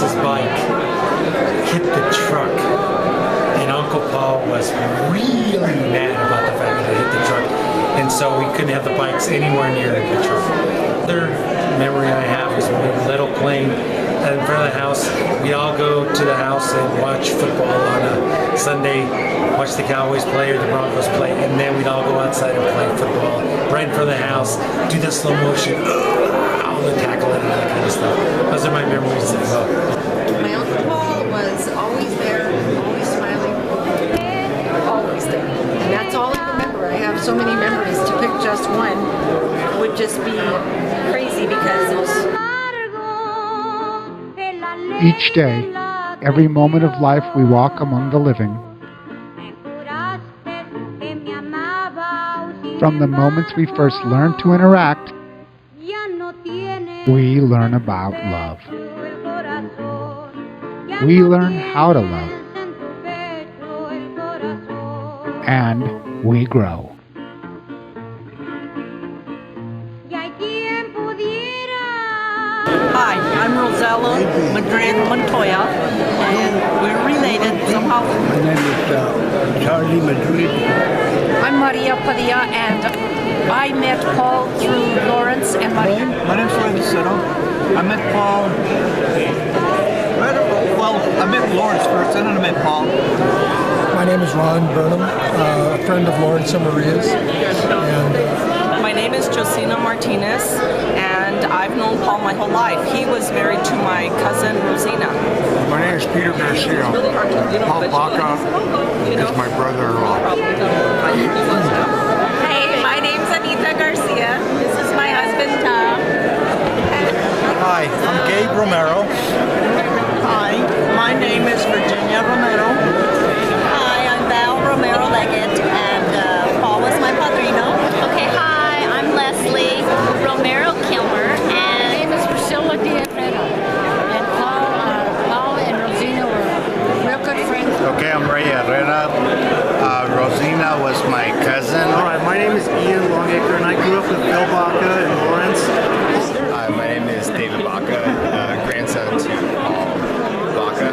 his bike hit the truck, and Uncle Paul was really mad about the fact that it hit the truck, and so we couldn't have the bikes anywhere near the truck. Another memory I have is when we were little playing in front of the house. We'd all go to the house and watch football on a Sunday, watch the Cowboys play or the Broncos play, and then we'd all go outside and play football right in front of the house, do the slow motion, all the tackle and all that kind of stuff. Those are my memories as well. My Uncle Paul was always there, always smiling, always there. And that's all I remember. I have so many memories. To pick just one would just be crazy because it was... Each day, every moment of life we walk among the living. From the moments we first learn to interact, we learn about love. We learn how to love. And we grow. Hi, I'm Rosella Madrid Montoya, and we're related somehow. My name is Charlie Madrid. I'm Maria Padilla, and I met Paul through Lawrence and Maria. My name's Randy Sito. I met Paul. I met Lawrence first, and then I met Paul. My name is Ron Burnham, a friend of Lawrence and Maria's. And My name is Josina Martinez, and I've known Paul my whole life. He was married to my cousin Rosina. My name is Peter Garcia. Paul Baca is my brother-in-law. Hey, my name's Anita Garcia. This is my husband, Tom. Hi, I'm Gabe Romero. Hi, my name is Virginia Romero. Hi, I'm Val Romero Leggett, and Paul was my padrino. Okay, hi, I'm Leslie Romero Kilmer, and My name is Priscilla Diaz, and Paul and Rosina were real good friends. Okay, I'm Ray Herrera. Rosina was my cousin. Alright, my name is Ian Longacre, and I grew up with Bill Baca and Lawrence. Hi, my name is David Baca, grandson to Paul Baca.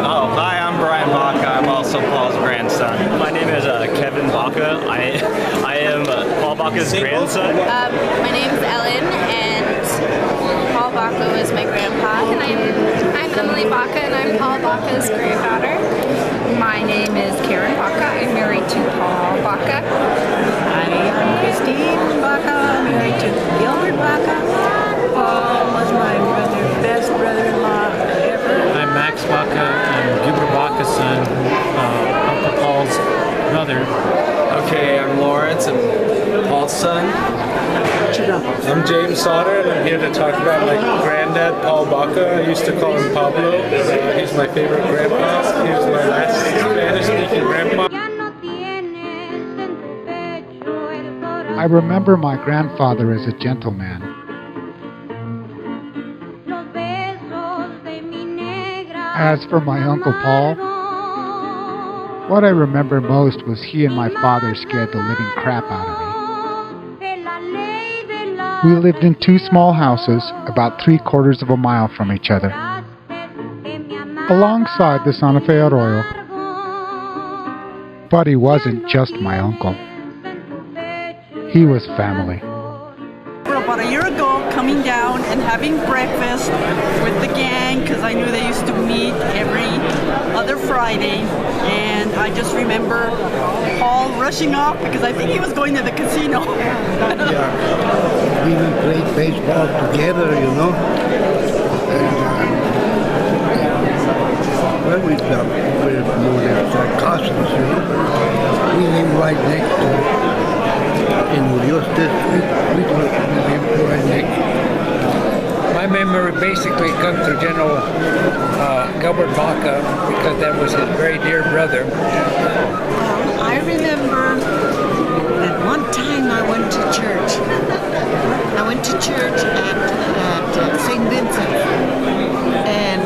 Oh, hi, I'm Brian Baca. I'm also Paul's grandson. My name is Kevin Baca. I am Paul Baca's grandson. my name's Ellen, and Paul Baca was my grandpa, and I'm Emily Baca, and I'm Paul Baca's granddaughter. My name is Karen Baca. I'm married to Paul Baca. Hi, I'm Christine Baca, married to Gilbert Baca. Paul was my best brother-in-law ever. I'm Max Baca. I'm Gilbert Baca's son, Uncle Paul's brother. Okay, I'm Lawrence and Paul's son. I'm James Sauter, and I'm here to talk about my granddad, Paul Baca. I used to call him Pablo. He's my favorite grandpa. He was my last Spanish-speaking grandpa. I remember my grandfather as a gentleman. As for my Uncle Paul, what I remember most was he and my father scared the living crap out of me. We lived in two small houses about 3/4 of a mile from each other, alongside the Santa Fe Arroyo. But he wasn't just my uncle. He was family. For about a year ago, coming down and having breakfast with the gang, because I knew they used to meet every other Friday, and I just remember Paul rushing off because I think he was going to the casino. We played baseball together, you know. And, well, we're known as cousins, you know. We live right next to in Urios Street. We live right next. My memory basically comes through General Gilbert Baca, because that was his very dear brother. I remember that one time I went to church. I went to church at St. Vincent, and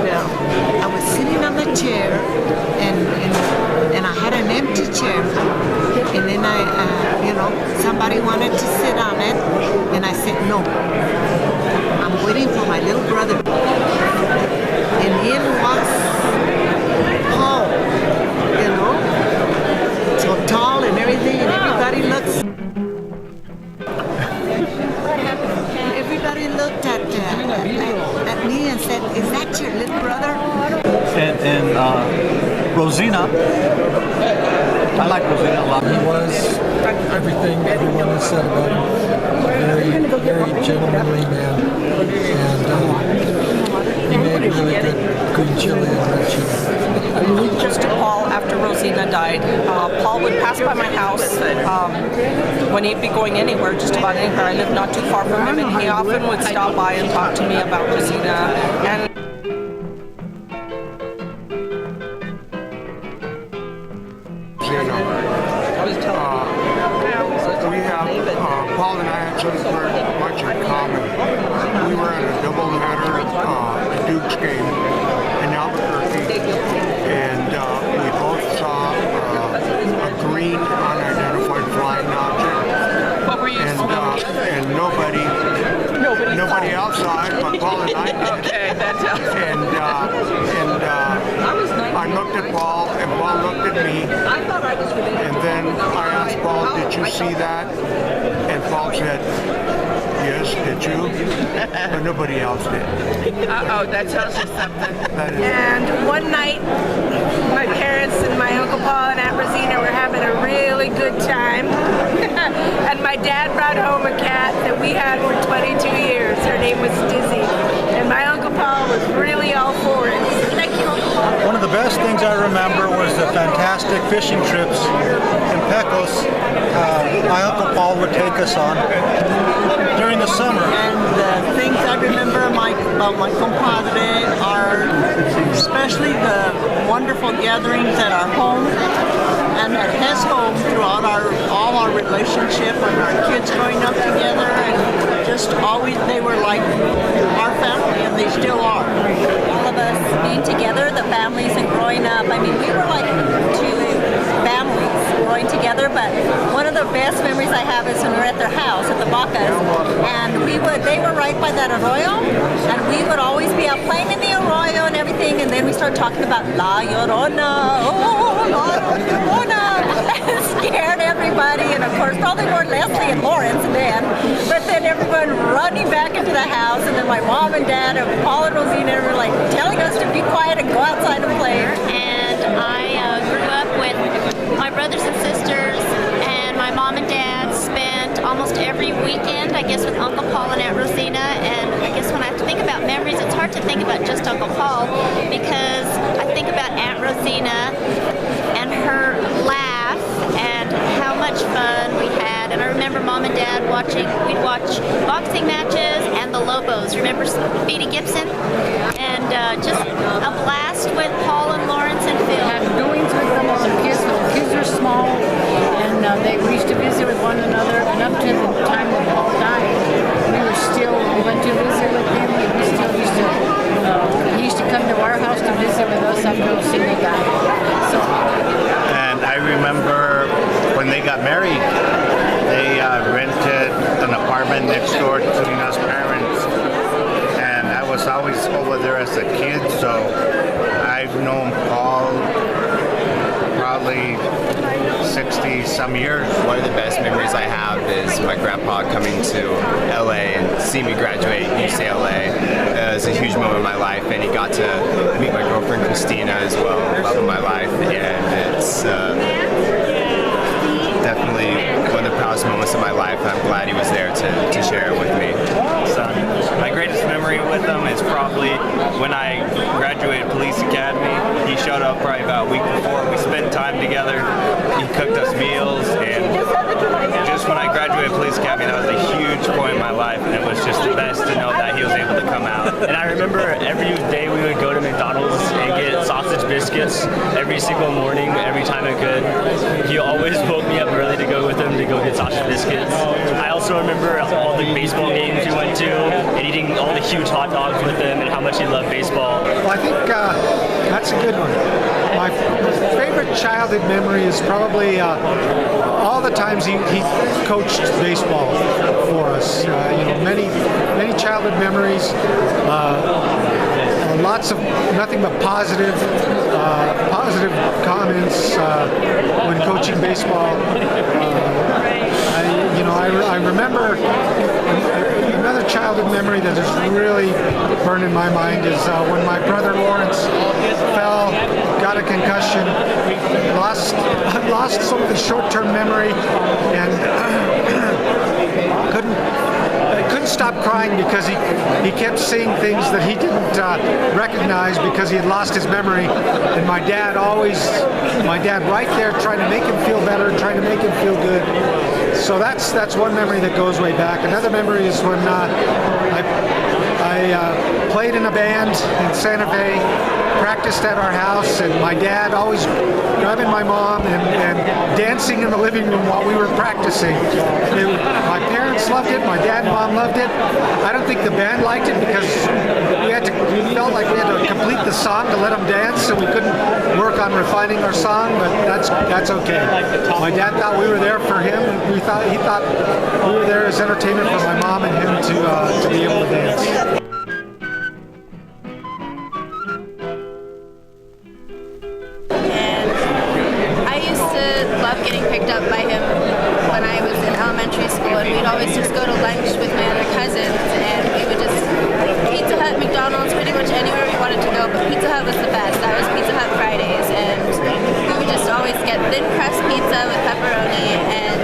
I was sitting on the chair, and I had an empty chair, and then somebody wanted to sit on it, and I said no. I'm waiting for my little brother, and in little brother. And Rosina. I like Rosina a lot. He was everything everyone has said about him. A very gentlemanly man. And he made really good green chili and red chili. Close to Paul after Rosina died. Paul would pass by my house when he'd be going anywhere, just about anywhere. I lived not too far from him, and he often would stop by and talk to me about Rosina. And Paul and I had something very much in common. We were at a double header Dukes game in Albuquerque, and we both saw a green unidentified flying object. What were you and nobody else saw it, but Paul and I did. Okay, that's and I looked at Paul, and Paul looked at me, and then I asked Paul, "Did you see that?" And Paul said, "Yes, did you?" But nobody else did. Uh-oh, that tells you something. And one night, my parents and my Uncle Paul and Aunt Rosina were having a really good time. And my dad brought home a cat that we had for 22 years. Her name was Dizzy. And my Uncle Paul was really all for it. Thank you, Uncle Paul. One of the best things I remember was the fantastic fishing trips in Pecos my Uncle Paul would take us on during the summer. And the things I remember about my compadre are especially the wonderful gatherings at our home and at his home throughout all our relationship and our kids growing up together, and just always they were like our family, and they still are. All of us being together, the families and growing up. I mean, we were like two families growing together, but one of the best memories I have is when we were at their house at the Bacas, and they were right by that arroyo, and we would always be out playing in the arroyo and everything, and then we started talking about La Llorona, oh, La Llorona, and scared everybody, and of course probably more Leslie and Lawrence then, but then everyone running back into the house, and then my mom and dad and Paul and Rosina were like telling us to be quiet and go outside and play. And I grew up with my brothers and sisters, and my mom and dad spent almost every weekend, I guess, with Uncle Paul and Aunt Rosina. And I guess when I have to think about memories, it's hard to think about just Uncle Paul, because I think about Aunt Rosina and her laugh and how much fun we had. And I remember Mom and Dad we'd watch boxing matches and the Lobos. Remember Speedy Gibson? And just a blast with Paul and Lawrence and Phil. Had doings with them as kids. The kids were small, and we used to visit with one another. And up to the time that Paul died, we went to visit with him. We still used to. He used to come to our house to visit with us after Rosina died. So. And I remember when they got married, they rented an apartment next door to us parents, and I was always over there as a kid, so I've known Paul probably 60-some years. One of the best memories I have is my grandpa coming to LA and see me graduate UCLA. It was a huge moment in my life, and he got to meet my girlfriend Christina as well, love of my life, and it's definitely one of the proudest moments of my life, and I'm glad he was there to share it with me. Son, my greatest memory with him is probably when I graduated Police Academy. He showed up probably about a week before. We spent time together. He cooked us meals, and just when I graduated Police Academy, that was a huge point in my life, and it was just the best to know that he was able to come out. And I remember every day we would go to McDonald's and get sausage biscuits every single morning, every time I could. He always woke me up early to go with him to go get sausage biscuits. I also remember all the baseball games we went to and eating all the huge hot dogs with him and how much he loved baseball. Well, I think that's a good one. My favorite childhood memory is probably all the times he coached baseball for us. Many childhood memories. Lots of nothing but positive comments when coaching baseball. I remember another childhood memory that is really burned in my mind is when my brother Lawrence fell, got a concussion, lost some of his short-term memory, and couldn't stop crying because he kept seeing things that he didn't recognize because he had lost his memory. And my dad right there trying to make him feel better, trying to make him feel good. So that's one memory that goes way back. Another memory is when I played in a band in Santa Fe, practiced at our house, and my dad always grabbing my mom and dancing in the living room while we were practicing. My parents loved it, my dad and mom loved it. I don't think the band liked it because we felt like we had to complete the song to let them dance, so we couldn't work on refining our song, but that's okay. My dad thought we were there for him, and he thought we were there as entertainment for my mom and him to be able to dance. Getting picked up by him when I was in elementary school, and we'd always just go to lunch with my other cousins, and we would just Pizza Hut, McDonald's, pretty much anywhere we wanted to go, but Pizza Hut was the best. That was Pizza Hut Fridays, and we would just always get thin crust pizza with pepperoni, and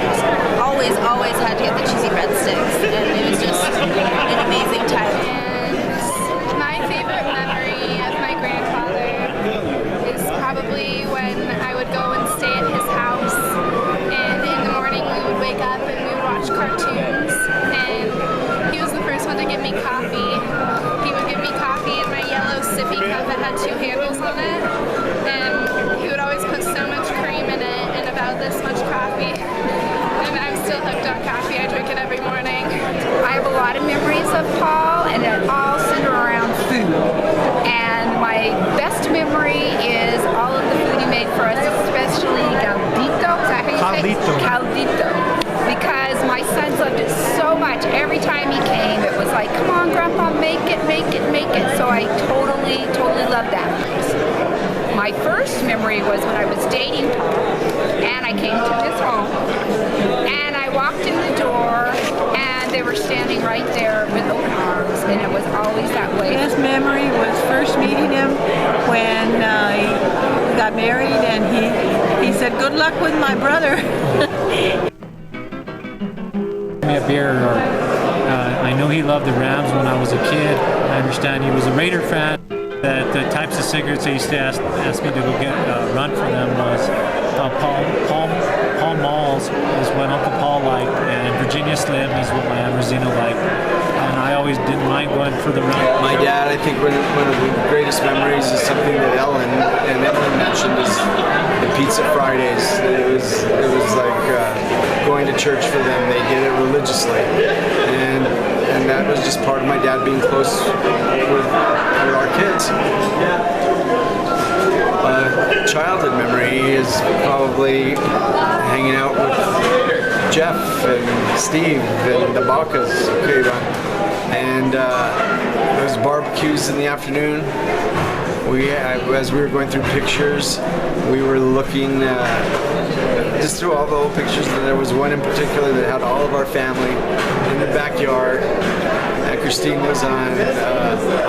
always had to get the cheesy breadsticks, and it was just an amazing time. And my favorite memory of my grandfather is probably when I would go and stay at his house, and in the morning we would wake up and we would watch cartoons, and he was the first one to give me coffee. He would give me coffee in my yellow sippy cup that had 2 handles on it, and he would always put so much cream in it and about this much coffee, and I'm still hooked on coffee. I drink it every morning. I have a lot of memories of Paul, and it all center around food. And my best memory is all of the food he made for us, especially caldito. Is that how you say it? Caldito. Because my sons loved it so much. Every time he came, it was like, come on, Grandpa, make it. So I totally loved that. My first memory was when I was dating Paul, and I came to his home, and I walked in the door, and they were standing right there with open arms, and it was always that way. His memory was first meeting him when he got married, and he said, good luck with my brother. Me a beer, or I know he loved the Rams when I was a kid. I understand he was a Raider fan. That the types of cigarettes they used to ask me to go get run for them was Paul Malls is what Uncle Paul liked, and Virginia Slim is what my Aunt Rosina liked, and I always didn't mind going for the run. My dad, I think one of the greatest memories is something that Ellen mentioned, is the Pizza Fridays. It was like going to church for them. They did it religiously, and that was just part of my dad being close with our kids. Childhood memory is probably hanging out with Jeff and Steve and the Bacas, and those barbecues in the afternoon. As we were going through pictures, we were looking just through all the old pictures, and there was one in particular that had all of our family in the backyard. Christine was on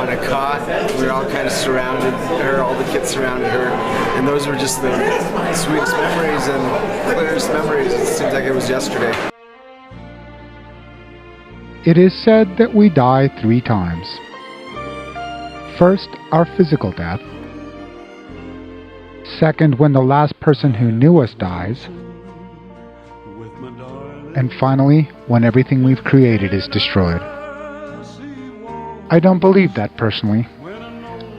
a cot. We were all kind of surrounded her, all the kids surrounded her, and those were just the sweetest memories and clearest memories. It seems like it was yesterday. It is said that we die 3 times. First, our physical death. Second, when the last person who knew us dies. And finally, when everything we've created is destroyed. I don't believe that personally.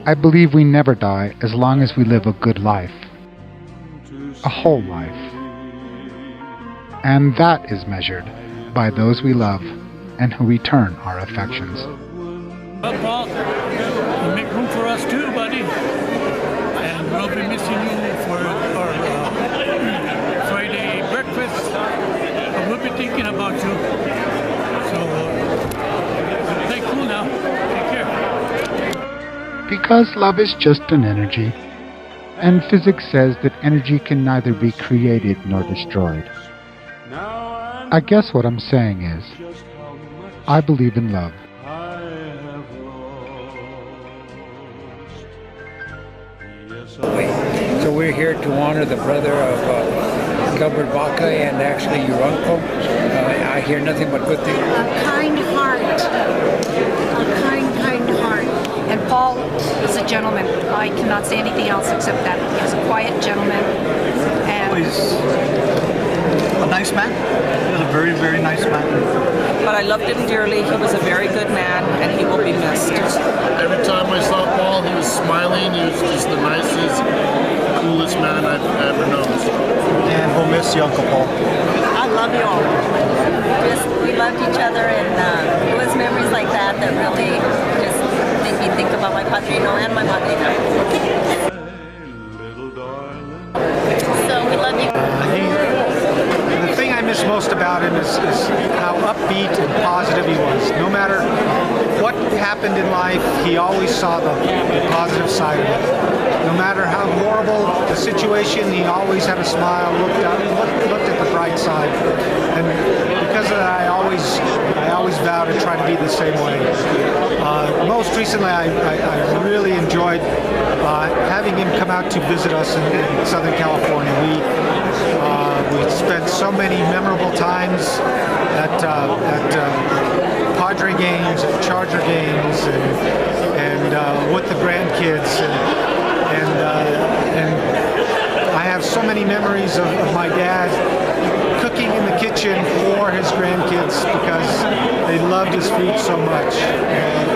I believe we never die as long as we live a good life. A whole life. And that is measured by those we love and who return our affections. Well, Paul, you make room for us too, buddy. And we'll be missing you for our Friday breakfast. But we'll be thinking about you. So, stay cool now. Take care. Because love is just an energy, and physics says that energy can neither be created nor destroyed. I guess what I'm saying is, I believe in love. So we're here to honor the brother of Gilbert Baca and actually your uncle. I hear nothing but good things. A kind heart. A kind heart. And Paul is a gentleman. I cannot say anything else except that. He's a quiet gentleman. And He's a nice man. He was a very, very nice man. But I loved him dearly. He was a very good man, and he will be missed. Every time I saw Paul, he was smiling. He was just the nicest, coolest man I've ever known. And we'll miss you, Uncle Paul. I love you all. We loved each other, and it was memories like that that really just make me think about my padrino and my madrina. So we love you. The thing I miss most about him is how upbeat and positive he was. No matter what happened in life, he always saw the positive side of it. No matter how horrible the situation, he always had a smile, looked at the bright side. And because of that, I always vow to try to be the same way. Most recently, I really enjoyed having him come out to visit us in Southern California. We spent so many memorable times at Padre games, at Charger games, and with the grandkids, and I have so many memories of my dad cooking in the kitchen for his grandkids because they loved his food so much. And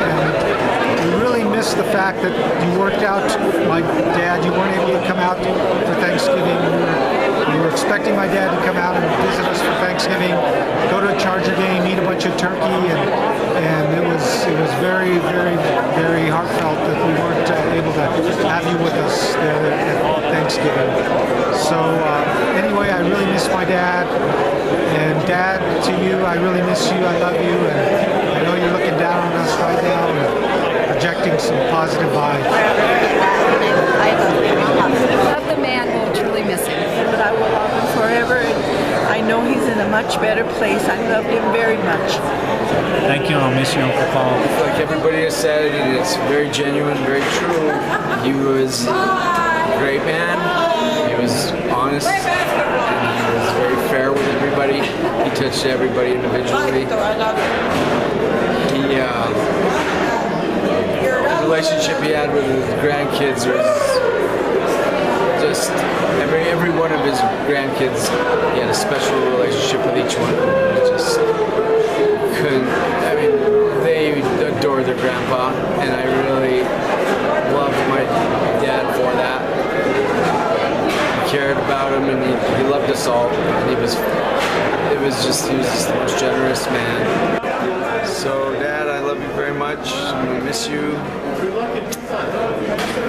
we really miss the fact that you worked out, my dad, you weren't able to come out for Thanksgiving. We were expecting my dad to come out and visit us for Thanksgiving, go to a Charger game, eat a bunch of turkey, and it was very, very, very heartfelt that we weren't able to have you with us there at Thanksgiving. So anyway, I really miss my dad, and Dad, to you, I really miss you. I love you, and I know you're looking down on us right now and projecting some positive vibes. I love the man. We'll truly miss him. But I will love him forever. I know he's in a much better place. I loved him very much. Thank you. I'll miss you, Uncle Paul. Like everybody has said, it's very genuine, very true. He was a great man. He was honest. And he was very fair with everybody. He touched everybody individually. The relationship he had with his grandkids was just every one of his grandkids. He had a special relationship with each one. Just couldn't. I mean, they adore their grandpa, and I really loved my dad for that. He cared about him, and he loved us all. And he was just the most generous man. So, Dad, I love you very much. I'm gonna miss you. I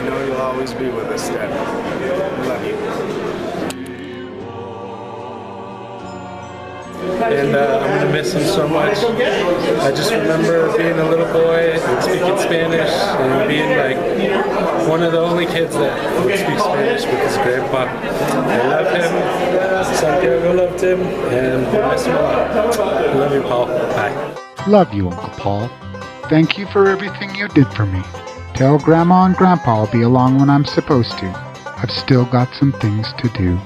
know you'll always be with us, Dad. I love you. And I'm going to miss him so much. I just remember being a little boy and speaking Spanish and being like one of the only kids that would speak Spanish with his grandpa. I love him. Santiago loved him, and I miss him a lot. I love you, Paul. Bye. Love you, Uncle Paul. Thank you for everything you did for me. Tell Grandma and Grandpa I'll be along when I'm supposed to. I've still got some things to do.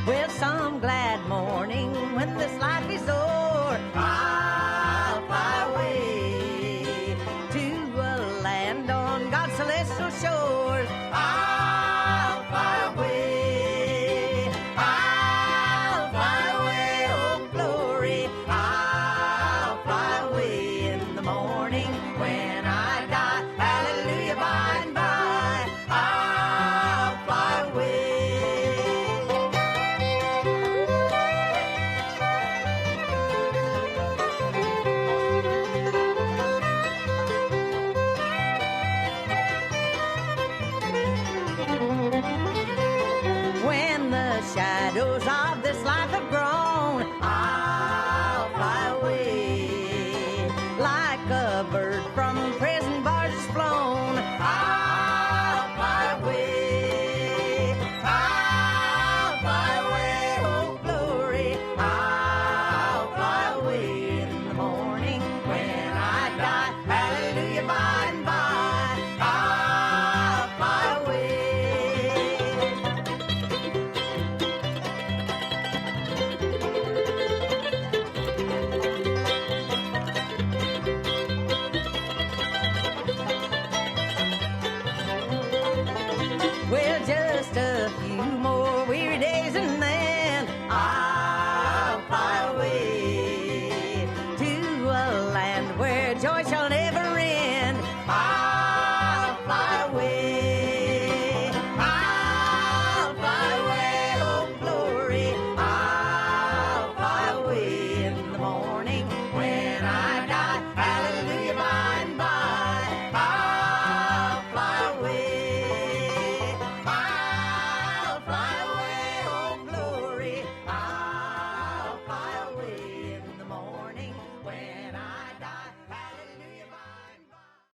Well, some glad morning when this life is o'er, I'll fly away to a land on God's celestial shores. I'll fly away. I'll fly away, oh glory. I'll fly away in the morning when I die. Hallelujah, by and by. I'll fly away. When the shadows of this life have grown, I'll fly away like a bird from prison bars is flown.